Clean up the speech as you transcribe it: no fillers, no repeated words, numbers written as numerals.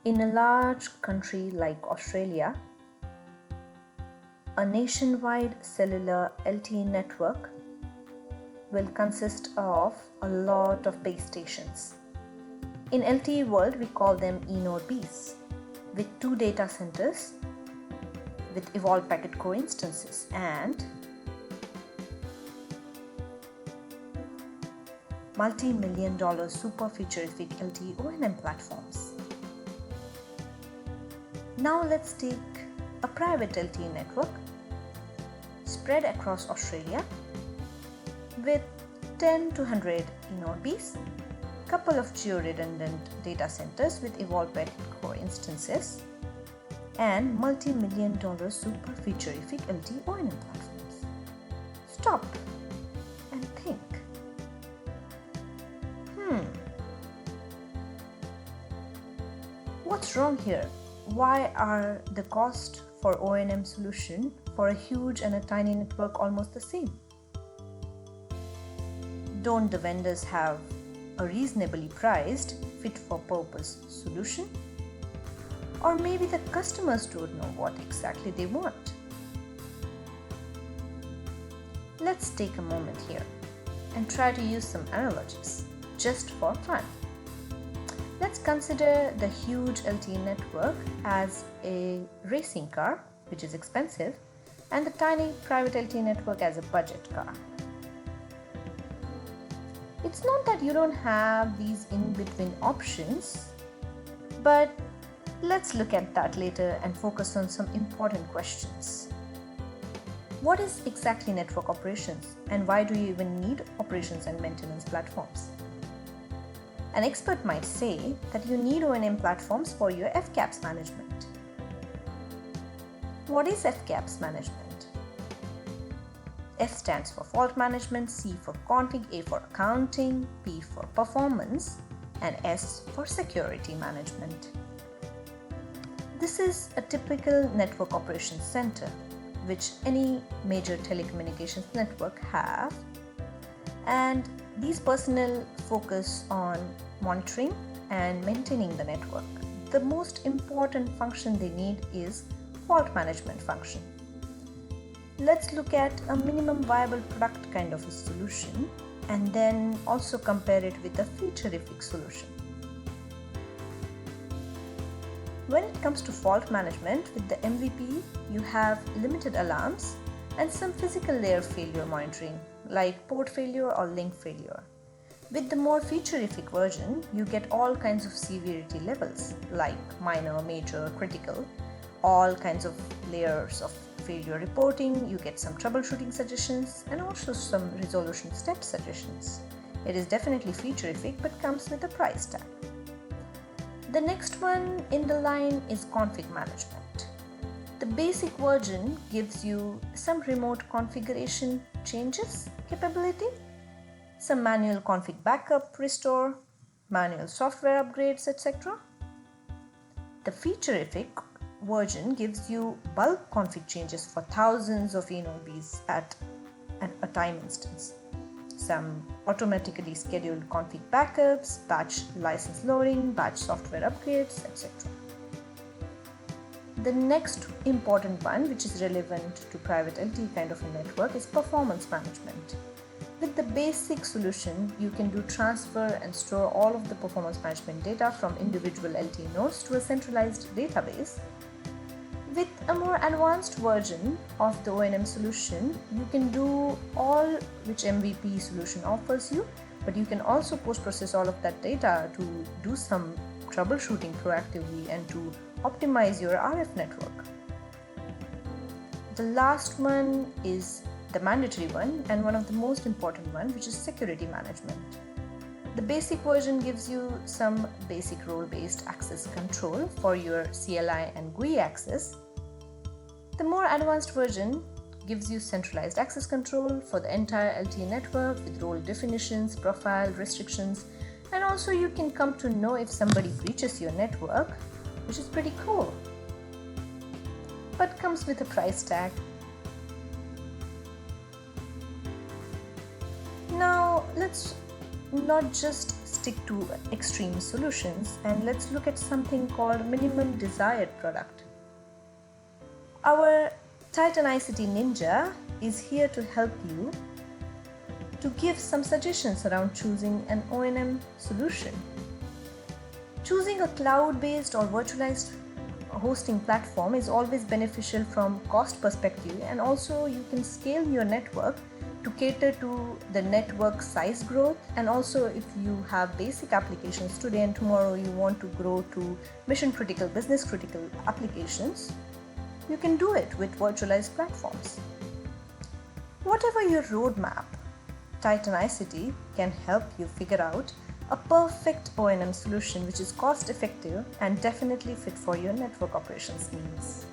In a large country like Australia, a nationwide cellular LTE network will consist of a lot of base stations. In LTE world, we call them E-node Bs, with 2 data centers with evolved packet core instances and multi-million-dollar super futuristic LTE OAM platforms. Now let's take a private LTE network spread across Australia with 10 to 100 E-node Bs, couple of geo-redundant data centers with evolved packet core instances, and multi-million-dollar super futuristic LTE OAM platforms. Stop and think. What's wrong here? Why are the cost for OAM solution for a huge and a tiny network almost the same? Don't the vendors have a reasonably priced, fit-for-purpose solution? Or maybe the customers don't know what exactly they want. Let's take a moment here and try to use some analogies, just for fun. Let's consider the huge LTE network as a racing car, which is expensive, and the tiny private LTE network as a budget car. It's not that you don't have these in-between options, but let's look at that later and focus on some important questions. What is exactly network operations, and why do you even need operations and maintenance platforms? An expert might say that you need OAM platforms for your FCAPS management. What is FCAPS management? F stands for fault management, C for config, A for accounting, P for performance, and S for security management. This is a typical network operations center, which any major telecommunications network have, and these personnel focus on monitoring and maintaining the network. The most important function they need is fault management function. Let's look at a minimum viable product kind of a solution and then also compare it with a featurific solution. When it comes to fault management, with the MVP, you have limited alarms and some physical layer failure monitoring, like port failure or link failure. With the more featurific version, you get all kinds of severity levels, like minor, major, critical, all kinds of layers of failure reporting, you get some troubleshooting suggestions, and also some resolution step suggestions. It is definitely featurific, but comes with a price tag. The next one in the line is config management. The basic version gives you some remote configuration changes capability, some manual config backup, restore, manual software upgrades, etc. The featurific version gives you bulk config changes for thousands of E-node Bs at a time instance. Some automatically scheduled config backups, batch license loading, batch software upgrades, etc. The next important one, which is relevant to private LTE kind of a network, is performance management. With the basic solution, you can do transfer and store all of the performance management data from individual LTE nodes to a centralized database. With a more advanced version of the OAM solution, you can do all which MVP solution offers you, but you can also post-process all of that data to do some troubleshooting proactively and to optimize your RF network. The last one is the mandatory one and one of the most important one, which is security management. The basic version gives you some basic role-based access control for your CLI and GUI access. The more advanced version gives you centralized access control for the entire LTE network with role definitions, profile, restrictions, and also you can come to know if somebody breaches your network, which is pretty cool, but comes with a price tag. Now let's not just stick to extreme solutions and let's look at something called minimum desired product. Our Titan ICT Ninja is here to help you to give some suggestions around choosing an O&M solution. Choosing a cloud-based or virtualized hosting platform is always beneficial from cost perspective, and also you can scale your network to cater to the network size growth, and also if you have basic applications today and tomorrow you want to grow to mission critical, business critical applications, you can do it with virtualized platforms. Whatever your roadmap, Titan ICT can help you figure out a perfect O&M solution which is cost effective and definitely fit for your network operations needs.